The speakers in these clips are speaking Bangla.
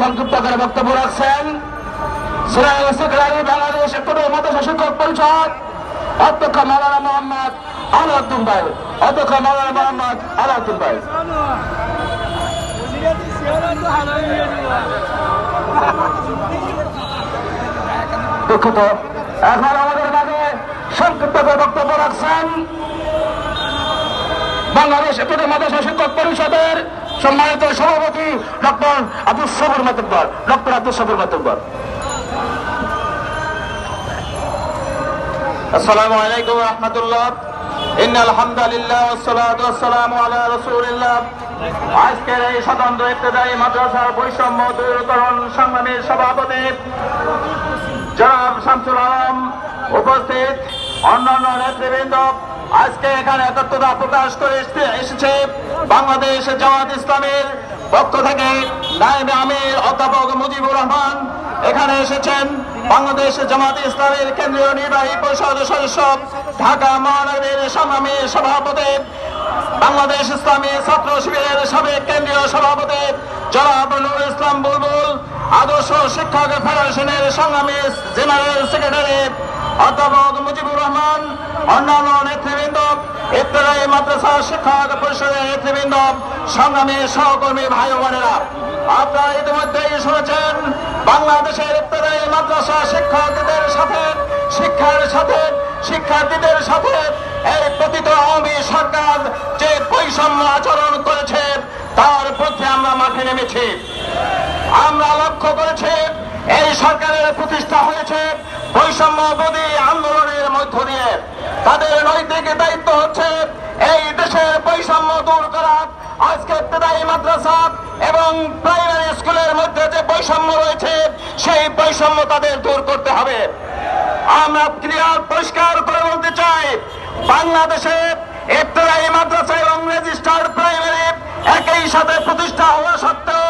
সংক্ষিপ্ত করে বক্তব্য রাখছেন সিনিয়র সেক্রেটারি বাংলাদেশ মাদ্রাসা শিক্ষক পরিষদ অধ্যক্ষ মাওলানা মোহাম্মদ আলাউদ্দিন ভাই। অধ্যক্ষ মাওলানা মোহাম্মদ আলাউদ্দিন ভাই। দুঃখিত, এখন আমাদের মাঝে সংক্ষিপ্ত করে বক্তব্য রাখছেন বাংলাদেশ মাদ্রাসা শিক্ষক পরিষদের সম্মানিত সভাপতি ডক্টর আব্দুল সবুর মাতব্বর। ডক্টর আব্দুল সবুর মাতব্বর। আসসালামু আলাইকুম ওয়া রাহমাতুল্লাহ। ইন্নাল হামদুলিল্লাহ ওয়াস সালাতু ওয়াস সালামু আলা রাসূলিল্লাহ। আজকের এই স্বতন্ত্র ইবতেদায়ী মাদ্রাসার বৈষম্য দূরীকরণ সংগ্রামের সভাপতি জনাব শামসুল আলম, উপস্থিত অন্যান্য নেতৃবৃন্দ, আজকে এখানে একত্রতা প্রকাশ করে এসেছে বাংলাদেশ জামাত ইসলামের পক্ষ থেকে নায়েবে আমির অধ্যাপক মুজিবুর রহমান এখানে এসেছেন। বাংলাদেশ জামাত ইসলামের কেন্দ্রীয় নির্বাহী পরিষদ সদস্য, ঢাকা মহানগরীর সংগ্রামী সভাপতি, বাংলাদেশ ইসলামী ছাত্র শিবিরের সাবেক কেন্দ্রীয় সভাপতি জনাব নুরুল ইসলাম বুলবুল, আদর্শ শিক্ষক ফেডারেশনের সংগ্রামী জেনারেল সেক্রেটারি অধ্যাপক মুজিবুর রহমান, অন্যান্য নেতৃবৃন্দ, ইবতেদায়ী মাদ্রাসা শিক্ষক পরিষদের নেতৃবৃন্দ, সংগ্রামী সহকর্মী ভাই ও বোনেরা, আপনারা ইতিমধ্যেই শুনেছেন বাংলাদেশের ইবতেদায়ী মাদ্রাসা শিক্ষকদের সাথে, শিক্ষার সাথে, শিক্ষার্থীদের সাথে এই পতিত আওয়ামী সরকার যে বৈষম্য আচরণ করেছে তার প্রতি আমরা মাঠে নেমেছি। আমরা লক্ষ্য করেছি এই সরকারের প্রতিষ্ঠা হয়েছে বৈষম্যবাদী আন্দোলনের মধ্য দিয়ে। তাদের নৈতিক দায়িত্ব হচ্ছে এই দেশের বৈষম্য দূর করা। আজকে ইবতেদায়ী মাদ্রাসা এবং প্রাইমারি স্কুলের মধ্যে যে বৈষম্য রয়েছে সেই বৈষম্য তাদের দূর করতে হবে। আমরা ক্লিয়ার পরিষ্কার করে বলতে চাই, বাংলাদেশে ইবতেদায়ী মাদ্রাসা এবং রেজিস্টার্ড প্রাইমারি একই সাথে প্রতিষ্ঠা হওয়া সত্ত্বেও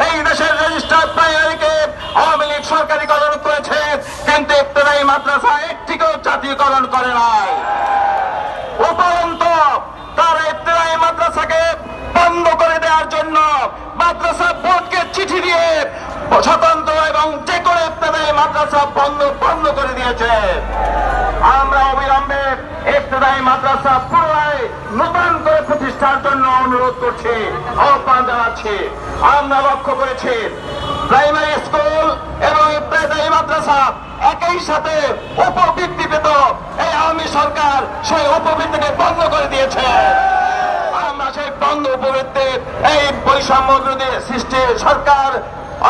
এই দেশের রেজিস্টার্ড প্রাইমারিকে আওয়ামী লীগ সরকারিকরণ করেছে, কিন্তু ইবতেদায়ী মাদ্রাসা একটিকেও জাতীয়করণ করে নাই। উপরন্তু তারা ইবতেদায়ী মাদ্রাসাকে বন্ধ করে দেওয়ার জন্য মাদ্রাসা বোর্ডকে চিঠি দিয়ে স্বতন্ত্র এবং যে কোনো ইবতেদায়ী মাদ্রাসা বন্ধ করে দিয়েছে। আমরা অবিলম্বে ইবতেদায়ী মাদ্রাসা পুনরায় নতুন করে প্রতিষ্ঠার জন্য অনুরোধ করছি, আহ্বান জানাচ্ছি। আমরা লক্ষ্য করেছি প্রাইমারি স্কুল এবং ইবতেদায়ী মাদ্রাসা একই সাথে উপবৃত্তি পেত, এই আওয়ামী সরকার সেই উপবৃত্তিকে বন্ধ করে দিয়েছে। আমরা সেই বন্ধ উপবৃত্তি এই বৈষম্য বিরোধী সৃষ্টি সরকার,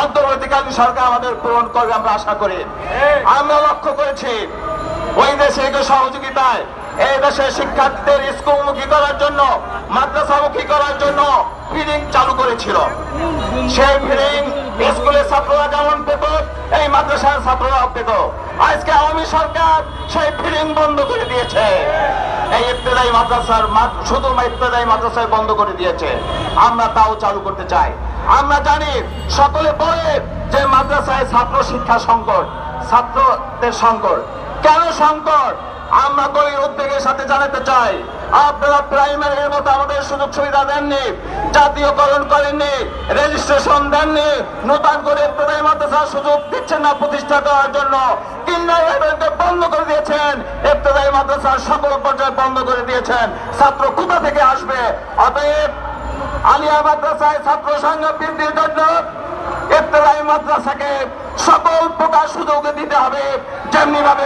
অন্তর্বর্তীকালীন সরকার আমাদের পূরণ করবে আমরা আশা করি। আমরা লক্ষ্য করেছি ওই দেশে সহযোগিতায় এই দেশের শিক্ষার্থীদের স্কুলমুখী করার জন্য, মাদ্রাসামুখী করার জন্য ফিডিং চালু করেছিল। সেই ফিডিং স্কুলের ছাত্ররা যেমন পেত, এই মাদ্রাসার ছাত্ররাও পেত। আজকে আওয়ামী সরকার সেই ফিডিং বন্ধ করে দিয়েছে। এই ইবতেদায়ী মাদ্রাসার শুধু ইবতেদায়ী মাদ্রাসায় বন্ধ করে দিয়েছে। আমরা তাও চালু করতে চাই। আমরা জানি সকলে বলে যে মাদ্রাসায় ছাত্র শিক্ষা সংকট, ছাত্রদের সংকট। কেন সংকট? আমরা গভীর উদ্বেগের সাথে জানাতে চাই, আপনারা প্রাইমারির মতো আমাদের সুযোগ সুবিধা দেননি, জাতীয়করণ করেননি, রেজিস্ট্রেশন দেননি, নতুন করে ইবতেদায়ী মাদ্রাসার সুযোগ দিচ্ছেন না প্রতিষ্ঠা করার জন্য। কিন্ডারগার্টেনকে বন্ধ করে দিয়েছেন, ইবতেদায়ী মাদ্রাসার সকল পর্যায়ে বন্ধ করে দিয়েছেন। ছাত্র কোথা থেকে আসবে? অতএব আলিয়া মাদ্রাসায় ছাত্র সংখ্যা বৃদ্ধির জন্য ইবতেদায়ী মাদ্রাসাকে সকল প্রকার সুযোগ দিতে হবে, যেমনি ভাবে